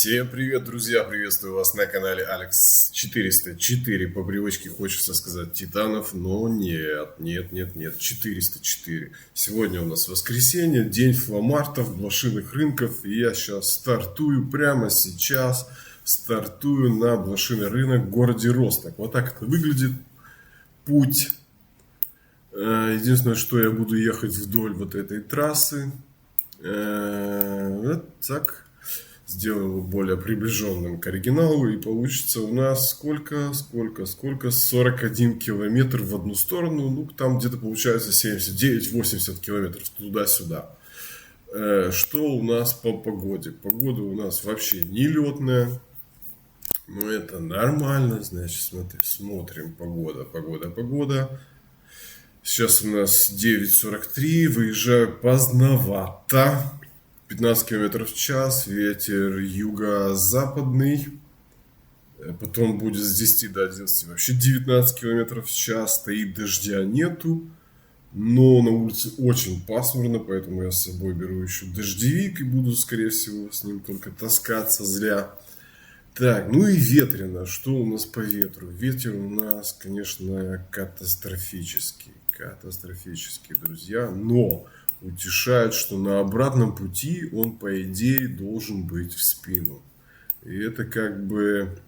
Всем привет, друзья! Приветствую вас на канале Алекс 404. По привычке хочется сказать Титанов, но нет, 404. Сегодня у нас воскресенье, день фломартов, блошиных рынков. И я сейчас стартую, прямо сейчас стартую на блошиный рынок в городе Росток. Вот так это выглядит путь. Единственное, что я буду ехать вдоль вот этой трассы. Вот так. Сделаем его более приближенным к оригиналу. И получится у нас сколько? 41 километр в одну сторону. Ну, там где-то получается 79-80 километров туда-сюда. Что у нас по погоде? Погода у нас вообще нелетная. Но это нормально. Значит, смотрим. Погода. Сейчас у нас 9:43. Выезжаю поздновато. 15 км в час, ветер юго-западный, потом будет с 10 до 11 вообще 19 км в час, стоит, дождя нету, но на улице очень пасмурно, поэтому я с собой беру еще дождевик и буду, скорее всего, с ним только таскаться зря. Так, ну и ветрено. Что у нас по ветру? Ветер у нас, конечно, катастрофический, друзья, но утешает, что на обратном пути он, по идее, должен быть в спину. И это как бы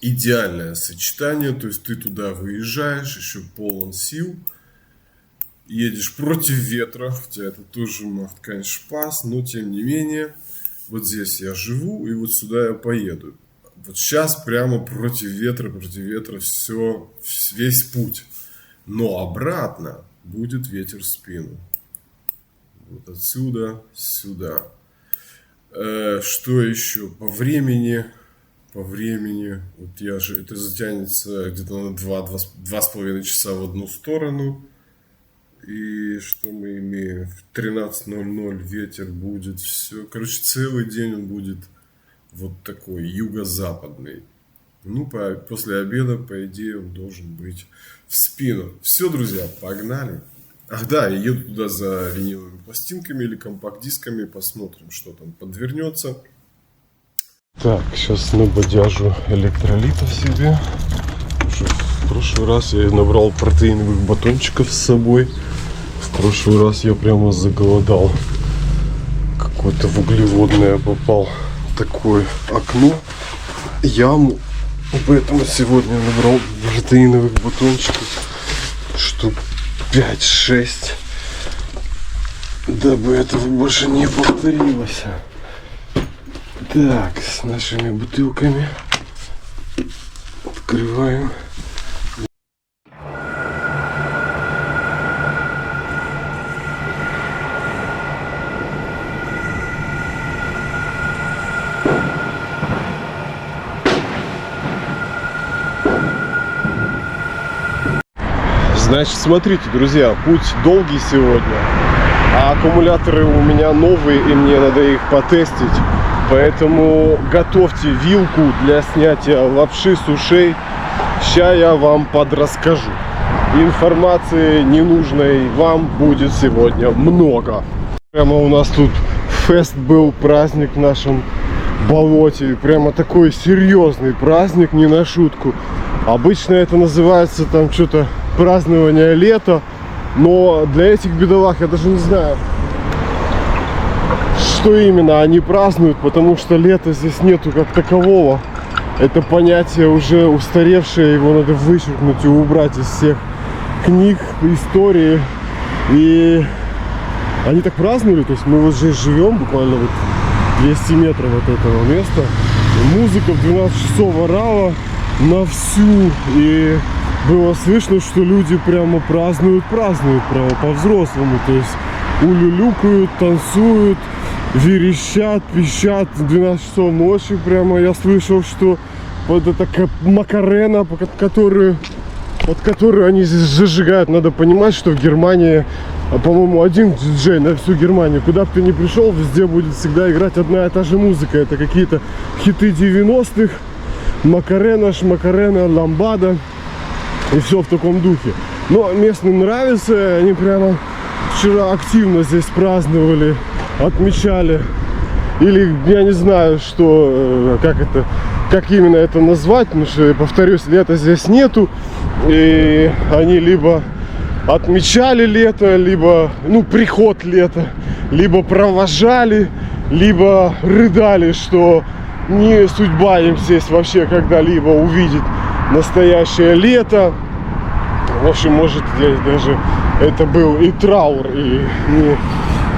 идеальное сочетание. То есть ты туда выезжаешь, еще полон сил, едешь против ветра, хотя это тоже, конечно, пас, но тем не менее, вот здесь я живу, и вот сюда я поеду. Вот сейчас прямо против ветра все, весь путь. Но обратно будет ветер в спину. Вот отсюда сюда. Что еще? По времени. Вот это затянется где-то на 2,5 часа в одну сторону. И что мы имеем? В 13:00 ветер будет. Все. Короче, целый день он будет вот такой юго-западный. Ну, после обеда, по идее, он должен быть в спину. Все, друзья, погнали. Ах да, я еду туда за виниловыми пластинками или компакт-дисками. Посмотрим, что там подвернется. Так, сейчас набодяжу электролитов себе. В прошлый раз я набрал протеиновых батончиков с собой. В прошлый раз я прямо заголодал. Какое-то в углеводное попал такое окно, яму. Поэтому сегодня набрал протеиновых батончиков штук 5-6, дабы этого больше не повторилось. Так, с нашими бутылками открываем. Значит, смотрите, друзья, путь долгий сегодня, а аккумуляторы у меня новые, и мне надо их потестить. Поэтому готовьте вилку для снятия лапши с ушей. Сейчас я вам подрасскажу. Информации ненужной вам будет сегодня много. Прямо у нас тут фест был, праздник в нашем болоте. Прямо такой серьезный праздник, не на шутку. Обычно это называется там что-то празднование лета, но для этих бедолаг я даже не знаю, что именно они празднуют, потому что лета здесь нету как такового. Это понятие уже устаревшее, его надо вычеркнуть и убрать из всех книг, истории. И они так праздновали, то есть мы вот здесь живем, буквально вот 200 метров от этого места. И музыка в 12 часов орала на всю, и было слышно, что люди прямо празднуют прямо по-взрослому, то есть улюлюкают, танцуют, верещат, пищат. 12 часов ночи прямо я слышал, что вот эта Макарена, под которую они здесь зажигают. Надо понимать, что в Германии, по-моему, один диджей на всю Германию. Куда бы ты ни пришел, везде будет всегда играть одна и та же музыка. Это какие-то хиты 90-х, Макарена, Шмакарена, Ламбада. И все в таком духе. Но местным нравится. Они прямо вчера активно здесь праздновали, отмечали или я не знаю, что, как именно это назвать, потому что, повторюсь, лета здесь нету, и они либо отмечали лето, либо, ну, приход лета, либо провожали, либо рыдали, что не судьба им здесь вообще когда-либо увидеть настоящее лето. В общем, может, здесь даже это был и траур, и не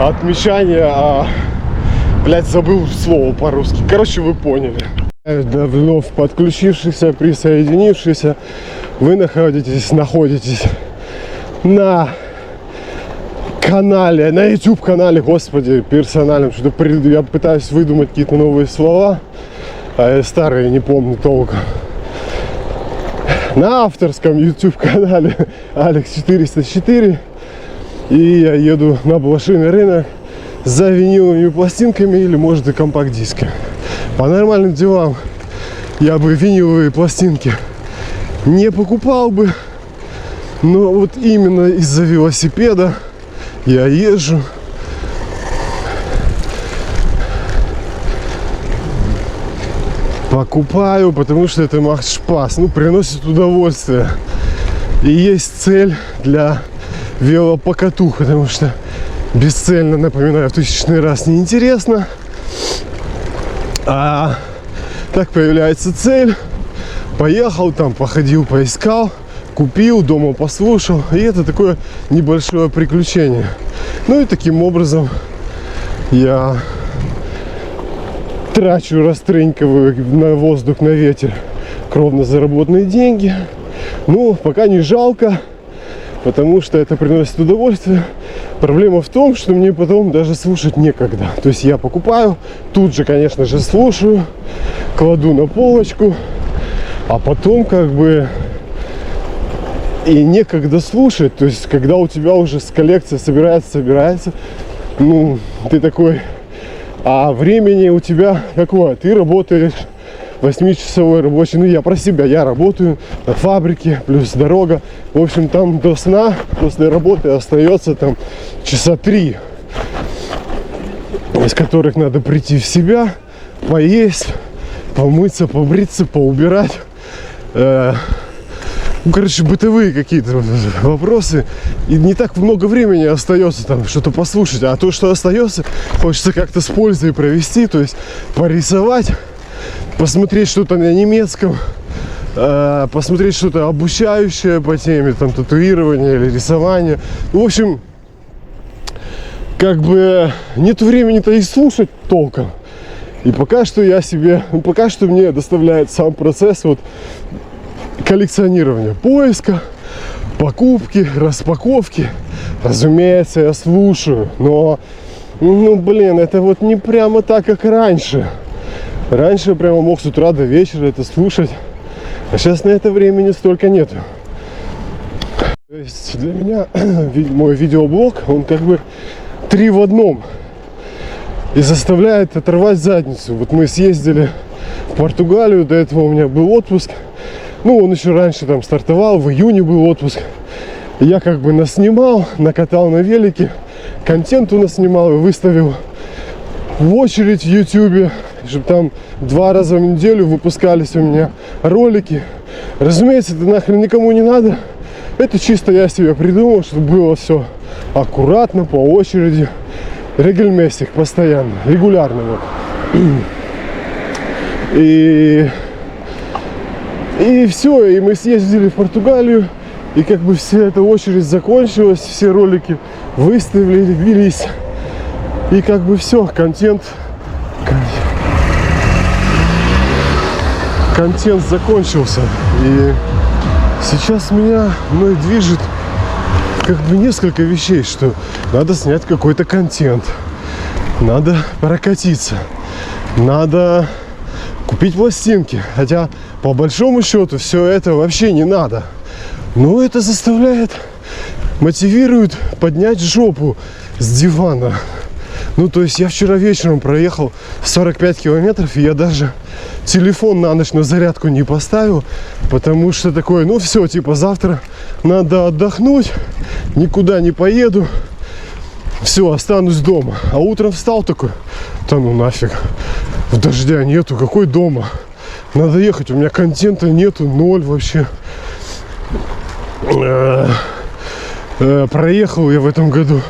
отмечание, а, блядь, забыл слово по-русски. Короче, вы поняли. Вновь подключившихся, присоединившихся, вы находитесь на канале, на YouTube канале, господи, персональном, что-то я пытаюсь выдумать какие-то новые слова, а я старые не помню толком. На авторском YouTube канале Алекс 404, и я еду на блошиный рынок за виниловыми пластинками или, может, и компакт-дисками. По нормальным делам я бы виниловые пластинки не покупал бы, но вот именно из-за велосипеда я езжу. Покупаю, потому что это махшпас, ну, приносит удовольствие. И есть цель для велопокатух, потому что бесцельно, напоминаю, в 1000-й раз неинтересно. А так появляется цель. Поехал там, походил, поискал, купил, дома послушал. И это такое небольшое приключение. Ну и таким образом я трачу, растрынькиваю на воздух, на ветер кровно заработанные деньги. Ну, пока не жалко, потому что это приносит удовольствие. Проблема в том, что мне потом даже слушать некогда. То есть я покупаю, тут же, конечно же, слушаю, кладу на полочку, а потом как бы и некогда слушать. То есть когда у тебя уже коллекция собирается, ну, ты такой, а времени у тебя какое? Ты работаешь 8-часовой рабочий, ну я про себя, я работаю на фабрике, плюс дорога. В общем, там до сна, после работы остается там часа 3, из которых надо прийти в себя, поесть, помыться, побриться, поубирать. Ну, короче, бытовые какие-то вопросы. И не так много времени остается там что-то послушать. А то, что остается, хочется как-то с пользой провести. То есть порисовать, посмотреть что-то на немецком, посмотреть что-то обучающее по теме, там, татуирования или рисования. В общем, как бы нет времени-то и слушать толком. И пока что мне доставляет сам процесс вот коллекционирования, поиска, покупки, распаковки. Разумеется, я слушаю, но, ну, блин, это вот не прямо так, как раньше. Раньше я прямо мог с утра до вечера это слушать, а сейчас на это времени столько нету. То есть для меня мой видеоблог, он как бы 3 в 1 и заставляет оторвать задницу. Вот мы съездили в Португалию, до этого у меня был отпуск. Ну, он еще раньше там стартовал, в июне был отпуск. И я как бы наснимал, накатал на велике, контенту наснимал и выставил в очередь в YouTube, чтобы там 2 раза в неделю выпускались у меня ролики. Разумеется, это нахрен никому не надо. Это чисто я себе придумал, чтобы было все аккуратно, по очереди, регельместик, постоянно, регулярно. Вот. И все, и мы съездили в Португалию, и как бы вся эта очередь закончилась, все ролики выставились, и как бы все, контент закончился. И сейчас мной движет как бы несколько вещей, что надо снять какой-то контент, надо прокатиться, надо купить пластинки, хотя по большому счету все это вообще не надо, но это мотивирует поднять жопу с дивана. Ну, то есть я вчера вечером проехал 45 километров, и я даже телефон на ночь на зарядку не поставил, потому что такое, ну все, типа завтра надо отдохнуть, никуда не поеду, все, останусь дома. А утром встал такой, Да ну нафиг. Дождя нету, какой дома? Надо ехать, у меня контента нету, ноль вообще. Проехал я в этом году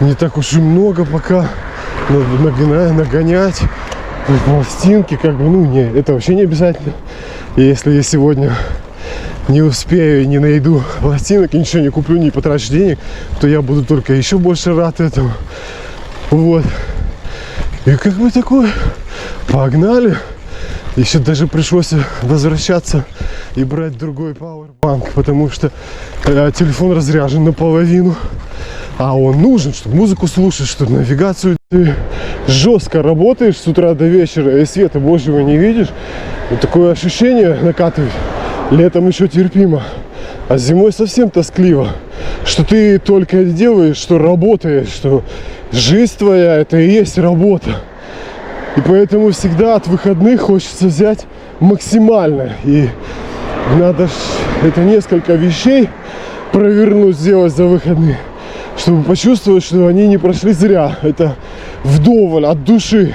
не так уж и много пока. Надо нагонять пластинки, как бы, ну, не, это вообще не обязательно. И если я сегодня не успею и не найду пластинок, и ничего не куплю, не потрачу денег, то я буду только еще больше рад этому. Вот. И как бы такое, погнали. Еще даже пришлось возвращаться и брать другой пауэрбанк, потому что телефон разряжен наполовину. А он нужен, чтобы музыку слушать, чтобы навигацию. Ты жестко работаешь с утра до вечера, и света божьего не видишь. И такое ощущение накатывает. Летом еще терпимо, а зимой совсем тоскливо. Что ты только делаешь, что работаешь, что жизнь твоя — это и есть работа. И поэтому всегда от выходных хочется взять максимально. И надо это несколько вещей провернуть, сделать за выходные, чтобы почувствовать, что они не прошли зря. Это вдоволь от души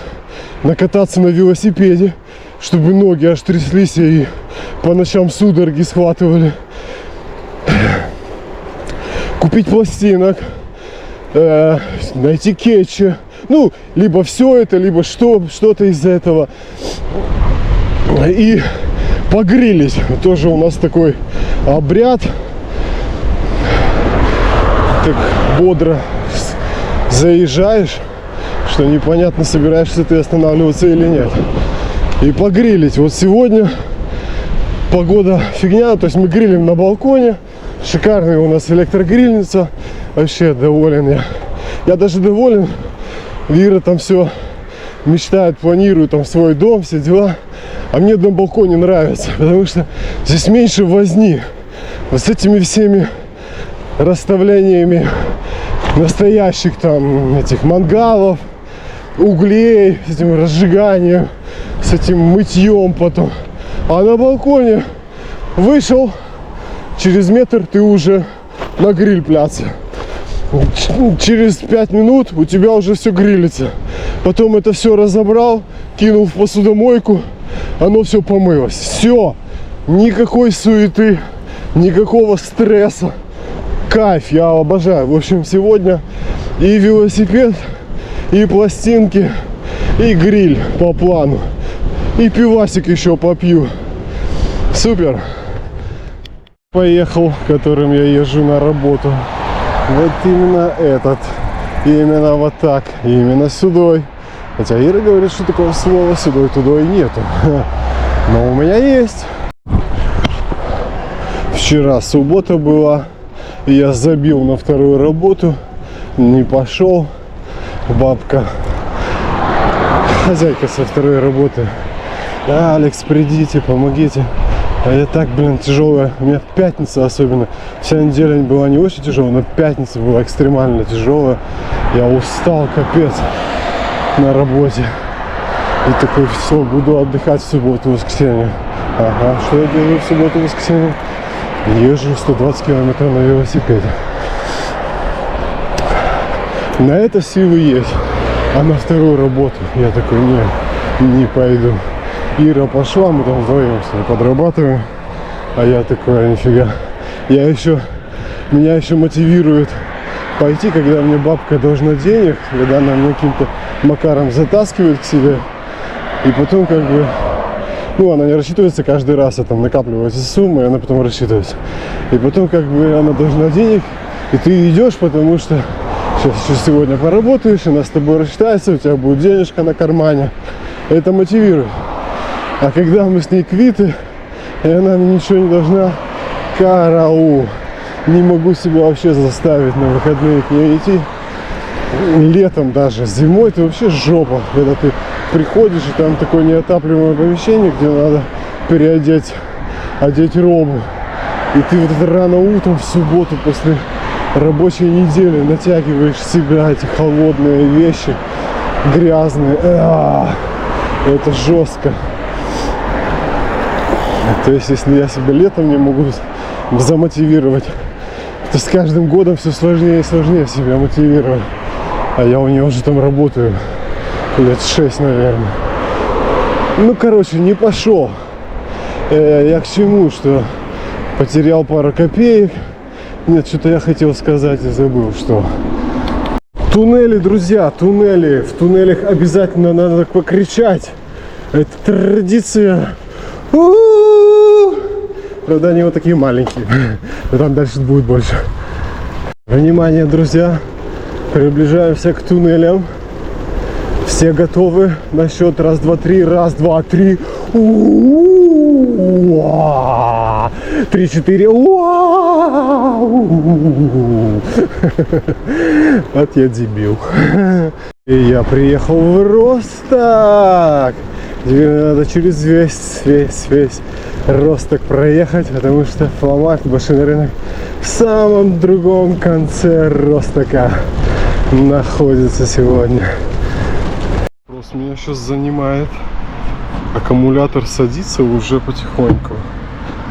накататься на велосипеде, чтобы ноги аж тряслись и по ночам судороги схватывали. Купить пластинок, найти кетчи. Ну, либо все это, либо что-то из этого. И погрились. Тоже у нас такой обряд. Так бодро заезжаешь, что непонятно, собираешься ты останавливаться или нет. И погрились. Вот сегодня погода фигня, то есть мы грилим на балконе. Шикарная у нас электрогрильница. Вообще доволен я. Я даже доволен. Вира там все мечтает, планирует там свой дом, все дела. А мне на балконе нравится, потому что здесь меньше возни. Вот с этими всеми расставлениями настоящих там этих мангалов, углей, с этим разжиганием, с этим мытьем потом. А на балконе вышел, через метр ты уже на гриль-пляце. Через 5 минут у тебя уже все грилится. Потом это все разобрал, кинул в посудомойку, оно все помылось. Все, никакой суеты, никакого стресса. Кайф, я обожаю. В общем, сегодня и велосипед, и пластинки, и гриль по плану. И пивасик еще попью. Супер. Поехал, которым я езжу на работу. Вот именно этот. Именно вот так. Именно сюдой. Хотя Ира говорит, что такого слова сюдой-тудой нету. Но у меня есть. Вчера суббота была. Я забил на вторую работу. Не пошел. Бабка, хозяйка со второй работы: да, Алекс, придите, помогите. А я так, тяжелая. У меня пятница особенно. Вся неделя была не очень тяжелая, но пятница была экстремально тяжелая. Я устал, капец, на работе. И такой: все, буду отдыхать в субботу, воскресенье. Ага, что я делаю в субботу, воскресенье? Езжу 120 километров на велосипеде. На это силы есть. А на вторую работу я такой: не пойду. Ира пошла, мы там вдвоем с ней подрабатываем. А я такой: нифига. Меня еще мотивирует пойти, когда мне бабка должна денег, когда она меня каким-то макаром затаскивает к себе. И потом она не рассчитывается каждый раз, а там накапливается сумма, и она потом рассчитывается. И потом она должна денег, и ты идешь, потому что сейчас сегодня поработаешь, она с тобой рассчитается, у тебя будет денежка на кармане. Это мотивирует. А когда мы с ней квиты, и она мне ничего не должна, караул. Не могу себя вообще заставить на выходные к ней идти. Летом даже, зимой это вообще жопа. Когда ты приходишь, и там такое неотапливаемое помещение, где надо одеть робу. И ты вот это рано утром в субботу после рабочей недели натягиваешь в себя эти холодные вещи, грязные. Это жестко. То есть, если я себя летом не могу замотивировать, то с каждым годом все сложнее и сложнее себя мотивировать. А я у нее уже там работаю лет 6, наверное. Ну, короче, не пошел. Я к чему, что потерял пару копеек. Нет, что-то я хотел сказать и забыл, что... Туннели, друзья, туннели. В туннелях обязательно надо покричать. Это традиция. Правда, они вот такие маленькие. Но там дальше будет больше. Внимание, друзья. Приближаемся к туннелям. Все готовы? На счет раз, два, три. Раз, два, три. 3, 4. Вот я дебил. И я приехал в Росток. Теперь надо через весь Росток проехать, потому что Фломарт, машинный рынок в самом другом конце Ростока находится сегодня. Просто меня сейчас занимает. Аккумулятор садится уже потихоньку,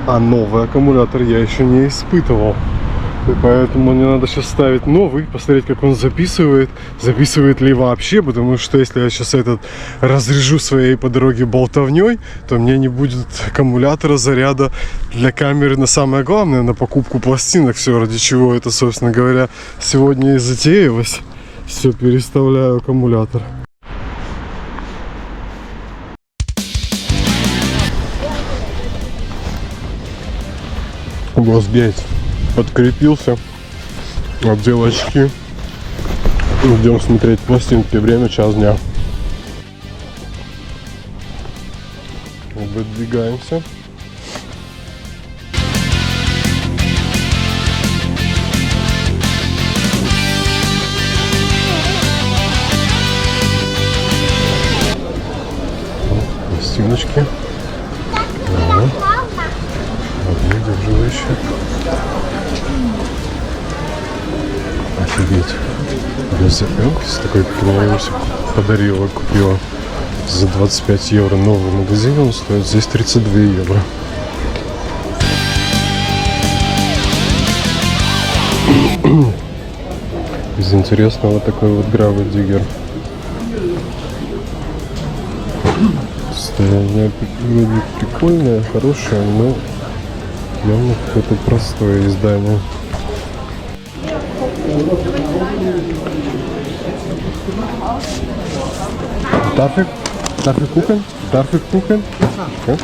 а новый аккумулятор я еще не испытывал. И поэтому мне надо сейчас ставить новый, посмотреть, как он записывает ли вообще, потому что если я сейчас этот разряжу своей по дороге болтовней, то мне не будет аккумулятора, заряда для камеры на самое главное, на покупку пластинок, все ради чего это, собственно говоря, сегодня и затеялось. Все, переставляю аккумулятор. Госгейт подкрепился, одел очки, идем смотреть пластинки, время час дня. Выдвигаемся. Пластиночки. Держу еще. Офигеть. Без запенки, такой, как я подарила, купила за 25 евро. Новый магазин, он стоит здесь 32 евро. Из интересного такой вот гравидиггер. Состояние прикольное, хорошее, но явно какое-то простое издание. Darf ich gucken? Okay.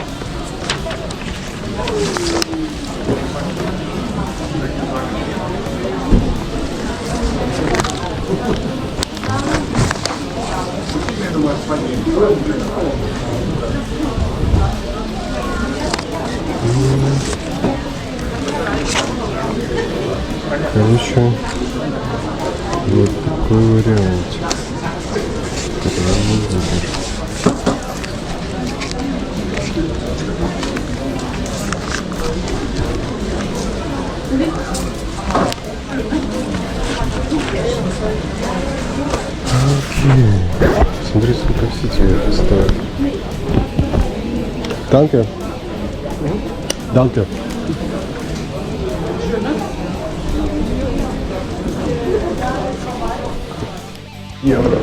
Короче, вот такой вариант. Окей. Смотри, сколько в сети это стоит. Danke. Danke. Евро.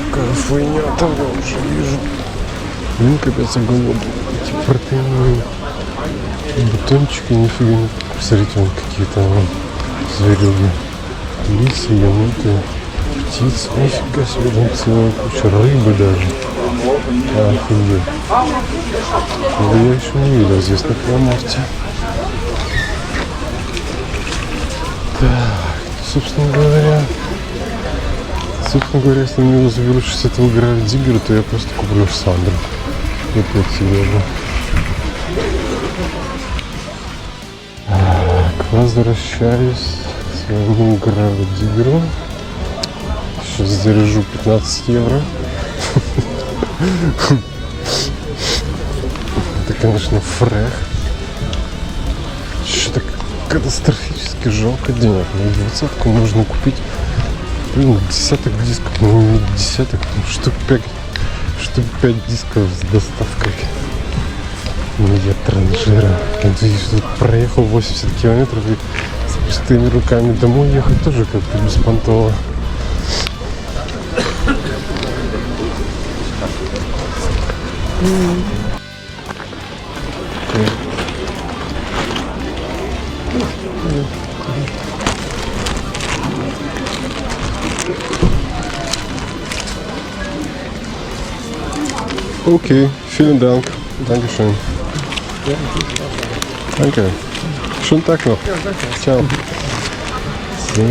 Какая хуйня там, я уже вижу. Блин, капец, я голодный. Эти протеиновые батончики, нифига не. Посмотрите, вон какие-то зверюги. Лисы, еноты, птицы. Нифига себе, там целая куча рыбы даже. Офигеть. Но я еще не видел здесь на Фломарте. Так, собственно говоря, если мне возвеличить этого гравидиггера, то я просто куплю Сандру. И 5 евро. Так, возвращаюсь к своему гравидиггеру. Сейчас заряжу 15 евро. Это, конечно, фрех. Что-то катастрофически жалко денег. На 20-ку можно купить, блин, десяток дисков. Ну, не десяток, штук 5 дисков с доставкой. Нет транжира. Видишь, тут проехал 80 километров и с пустыми руками домой ехать тоже как-то беспонтово. Okay, vielen Dank. Dankeschön. Danke. Schönen Tag noch. Ja, danke. Ciao. So.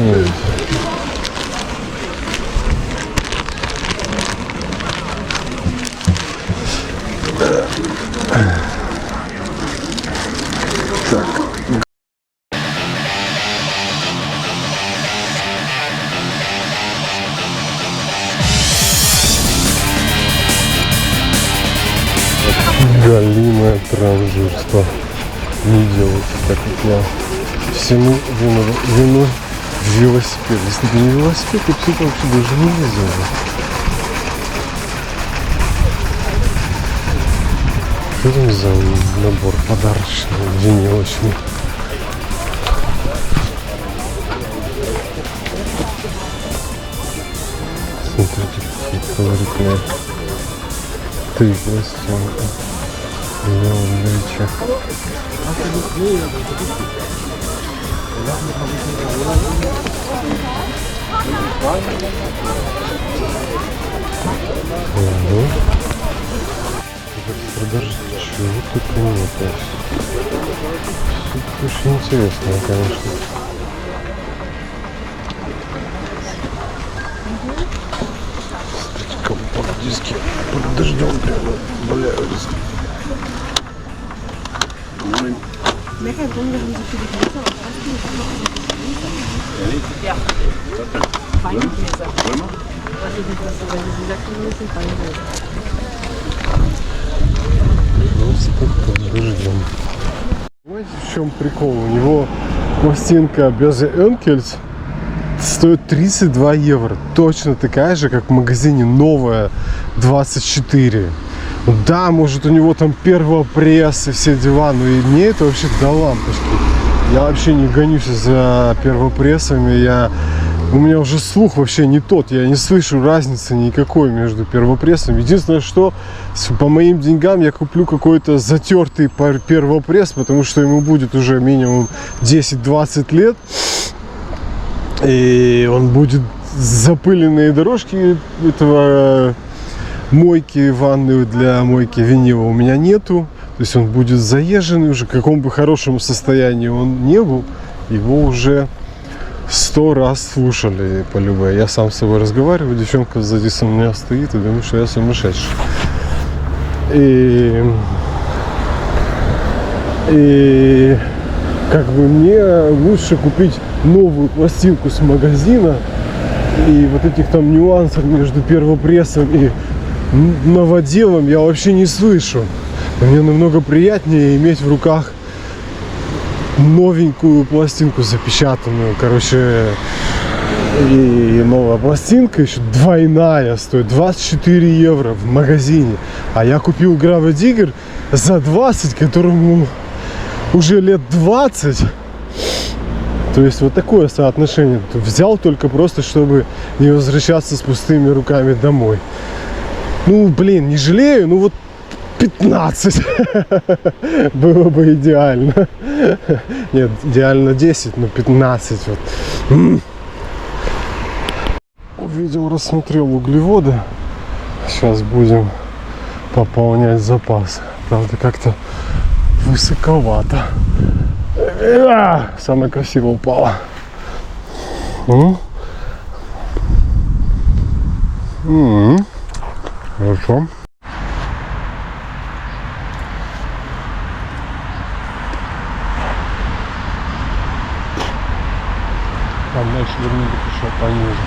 Так. Галимое транжирство. Не делайте так, как я. Всему вину в велосипед. Если бы не велосипед, то все там сюда даже не ездил. Что там за набор подарочный, винилочный? Смотрите, какие колоритные. 3 пластинки. Леоновича. Продажи чего только нет. Это очень интересно, конечно. Смотрите, компакт-диски под дождем прямо валяются. Понимаете, в чем прикол? У него пластинка Böse Onkels стоит 32 евро. Точно такая же, как в магазине новая 24. Да, может у него там первопресс и все дела, но и мне это вообще до лампочки. Я вообще не гонюсь за первопрессами, у меня уже слух вообще не тот, я не слышу разницы никакой между первопрессом. Единственное, что по моим деньгам я куплю какой-то затертый первопресс, потому что ему будет уже минимум 10-20 лет. И он будет запыленные дорожки этого мойки, ванную для мойки винила у меня нету. То есть он будет заезженный уже, в каком бы хорошем состоянии он не был, его уже 100 раз слушали по-любому. Я сам с собой разговариваю, девчонка сзади со меня стоит и думает, что я сумасшедший. И как бы мне лучше купить новую пластинку с магазина, и вот этих там нюансов между первопрессом и новоделом я вообще не слышу. Мне намного приятнее иметь в руках новенькую пластинку запечатанную, короче, и новая пластинка еще двойная стоит 24 евро в магазине, а я купил Gravediger за 20, которому уже лет 20. То есть вот такое соотношение. Взял только просто, чтобы не возвращаться с пустыми руками домой. Ну, блин, не жалею, ну вот 15 было бы идеально. Нет, идеально 10, но 15 вот. Увидел, рассмотрел углеводы. Сейчас будем пополнять запас. Правда, как-то высоковато. Самое красиво упало. Хорошо. Там дальше вернуть еще пониже.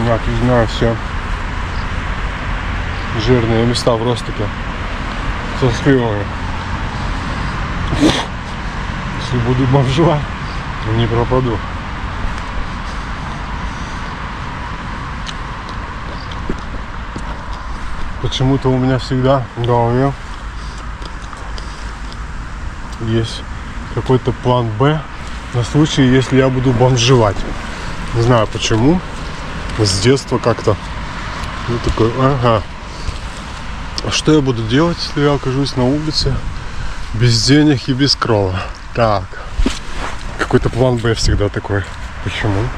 Я знаю все жирные места в Ростоке со сливами. Если буду бомжевать, не пропаду. Почему-то у меня всегда в голове есть какой-то план Б на случай, если я буду бомжевать. Не знаю почему. С детства как-то. Ну такой, ага. А что я буду делать, если я окажусь на улице без денег и без крова? Так. Какой-то план Б всегда такой. Почему?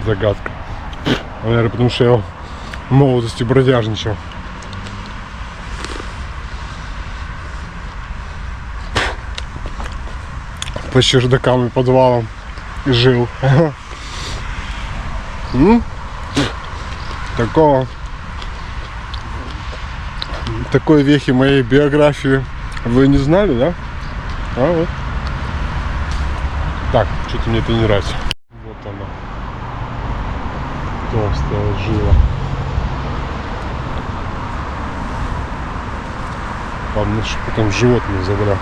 Загадка. Наверное, потому что я в молодости бродяжничал. По чердакам и подвалам жил. Такой вехи моей биографии вы не знали, да? А вот. Так, что-то мне это не нравится. Вот она. Толстая жила. Ладно, что потом живот не забрал.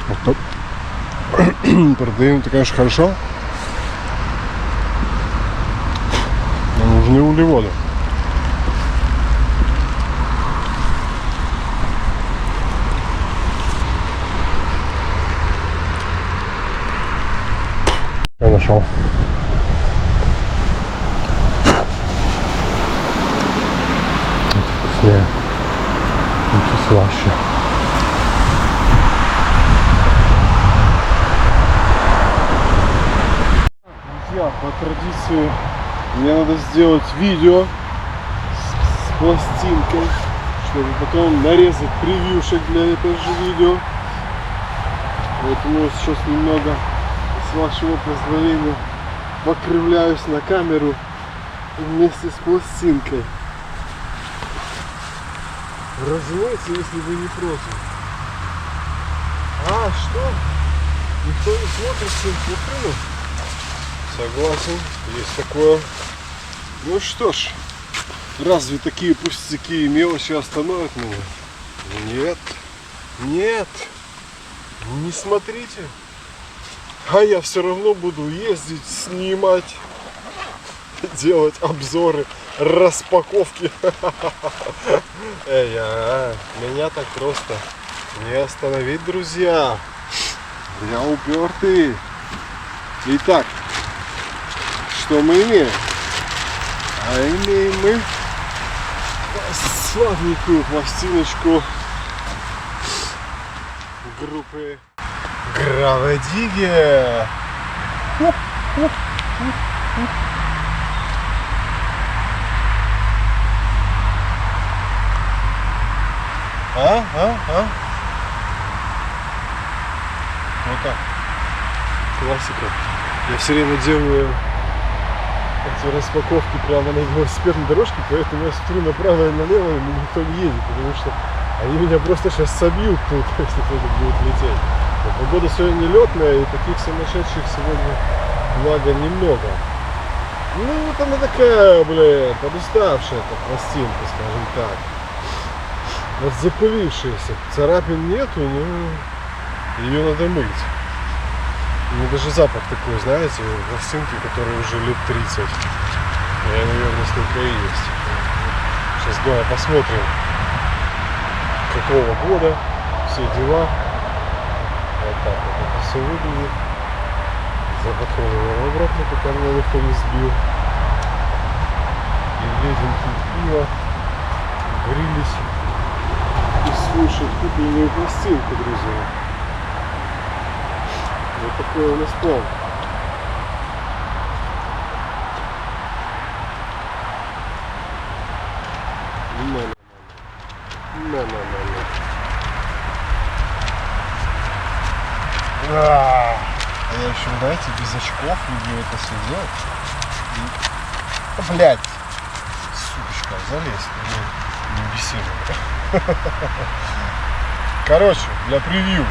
Вот так. Продаем, это, конечно, хорошо. Но нужны углеводы. Я нашел. Это вкуснее. Это слаще. Друзья, по традиции мне надо сделать видео с пластинкой, чтобы потом нарезать превьюшек для этого же видео. Поэтому я сейчас немного, с вашего позволения, покривляюсь на камеру вместе с пластинкой. Разумеется, если вы не против. А, что? Никто не смотрит симфону? Согласен, есть такое. Ну что ж, разве такие пустяки и мелочи остановят меня? Нет, нет, не смотрите. А я все равно буду ездить, снимать, делать обзоры, распаковки. Меня так просто не остановить, друзья. Я упертый. Итак, что мы имеем? А имеем мы славненькую пластиночку группы Гравадиге. Вот так. Классика. Я все время делаю эти распаковки прямо на велосипедной дорожке, поэтому я смотрю направо и налево, и никто не едет, потому что они меня просто сейчас собьют тут, если кто-то будет лететь. Но погода сегодня летная, и таких сумасшедших сегодня, благо, немного. Ну, вот она такая, подуставшая эта пластинка, скажем так. Вот запылившаяся. Царапин нету, но ее надо мыть. У меня даже запах такой, знаете, пластинки, которые уже лет 30. Я, наверное, столько и есть. Сейчас дома посмотрим, какого года, все дела. Вот так вот это все выглядит. Запаковываем обратно, пока меня никто не сбил. И едем пить пиво, грились и слушать купленную пластинку, друзья. Вот такой у нас план. А я еще, знаете, без очков люблю это все делать. Блять, сучка, залезь, не беси. Короче, для превью.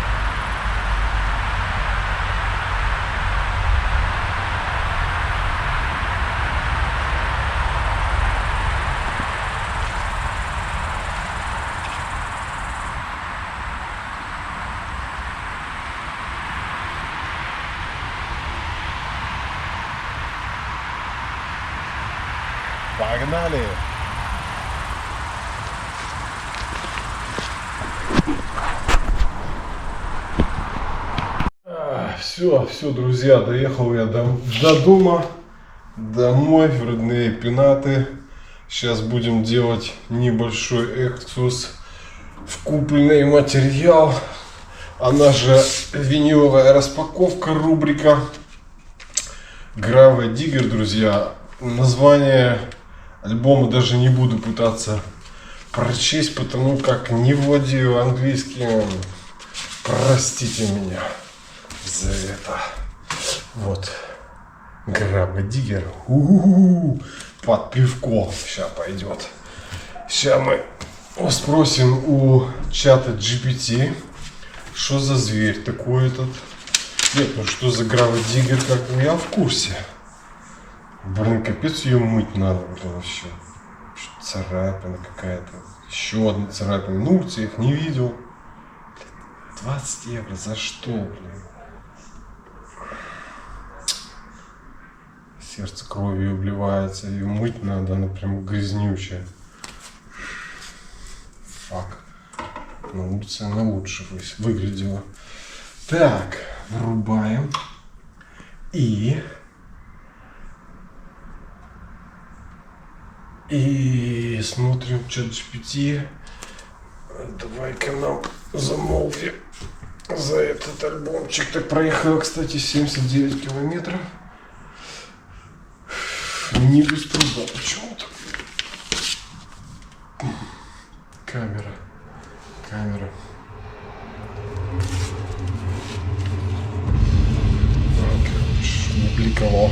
Погнали! Все, друзья, доехал я до дома, домой, в родные пенаты. Сейчас будем делать небольшой экскурс в купленный материал. Она же виниловая распаковка, рубрика Grave Digger, друзья. Название альбома даже не буду пытаться прочесть, потому как не владею английским. Простите меня за это. Вот. Grave Digger. Под пивко. Сейчас пойдет. Сейчас мы спросим у чата GPT, что за зверь такой этот. Нет, ну что за Grave Digger, как бы я в курсе. Блин, капец, ее мыть надо, блин, вообще. Что-то царапина какая-то. Еще одна царапина. Ну, я их не видел. 20 евро за что, блин? Сердце кровью обливается, ее мыть надо, она прям грязнючая. Фак. На улице она лучше выглядела. Так, врубаем. И смотрим чат GPT. Давай-ка нам замолвим за этот альбомчик. Так, проехала, кстати, 79 километров. Не без труда почему-то. Камера. Не бликово.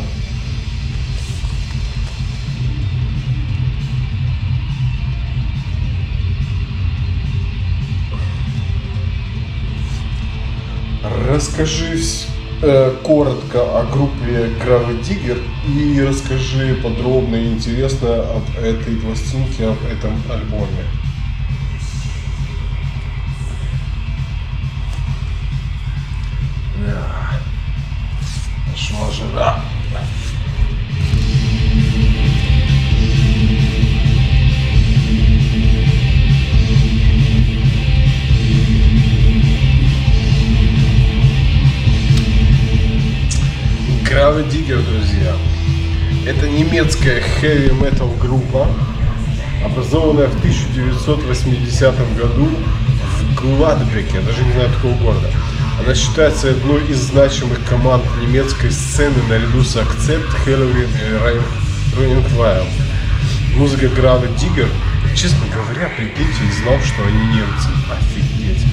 Расскажи коротко о группе Grave Digger и расскажи подробно и интересно об этой пластинке, об этом альбоме. Пошла жара. Grave Digger, друзья, это немецкая хэви-метал группа, образованная в 1980 году в Гладбеке, я даже не знаю такого города. Она считается одной из значимых команд немецкой сцены наряду с Accept, Helloween и Running Wild. Музыка Grave Digger, честно говоря, прикиньте, не знал, что они немцы. Офигеть.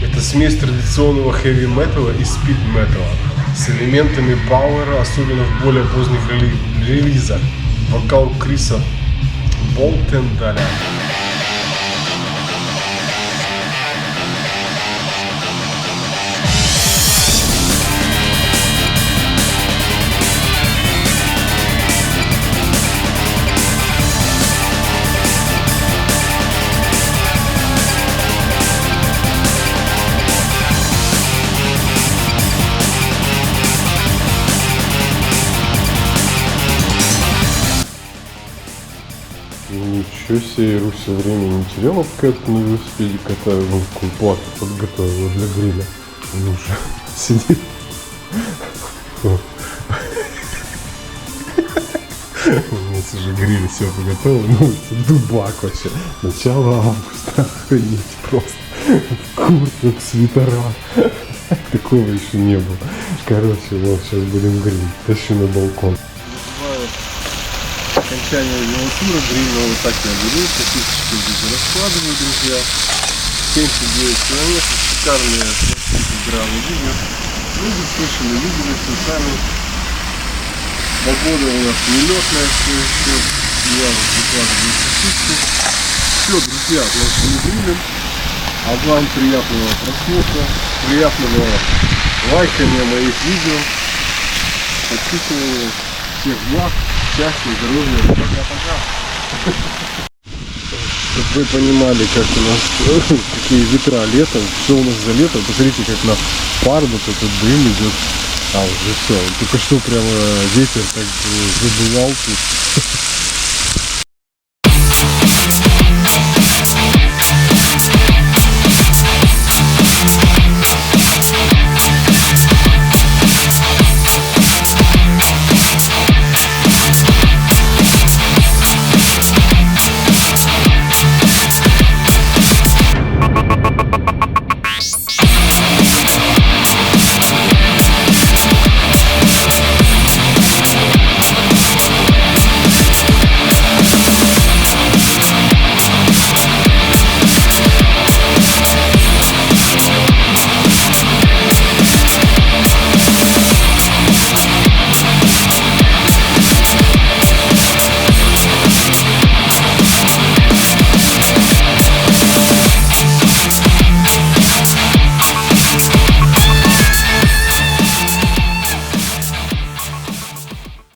Это смесь традиционного хэви-металла и спид-металла с элементами пауэра, особенно в более поздних релизах. Вокал Криса Болтендаля. Ничего себе, Русь все время не теряла, пока я на велосипеде катаю, ну, такую плату подготовила для гриля. Он уже сидит. У нас уже гриль, все приготовлено, ну, это дубак вообще. Начало августа, охренеть просто. В куртках, свитерах. Такого еще не было. Короче, вот сейчас будем гриль. Тащу на балкон. Окончание велотура грильного вот так я беру, сосисочки здесь раскладываю, друзья. 79 километров, шикарные пластинки Grave Digger. Ну, вы слышали, видели все сами. Погода у нас нелетная все еще. Я вот выкладываю сосиски. Все, друзья, значит, мы грилем. А вам приятного просмотра, приятного лайкания моих видео, подписывания. Всех благ, счастья, здоровья, пока-пока. Чтобы вы понимали, как у нас, какие ветра летом, что у нас за лето, посмотрите, как на пар вот этот дым идет. А, уже все, только что прямо ветер так задувал тут.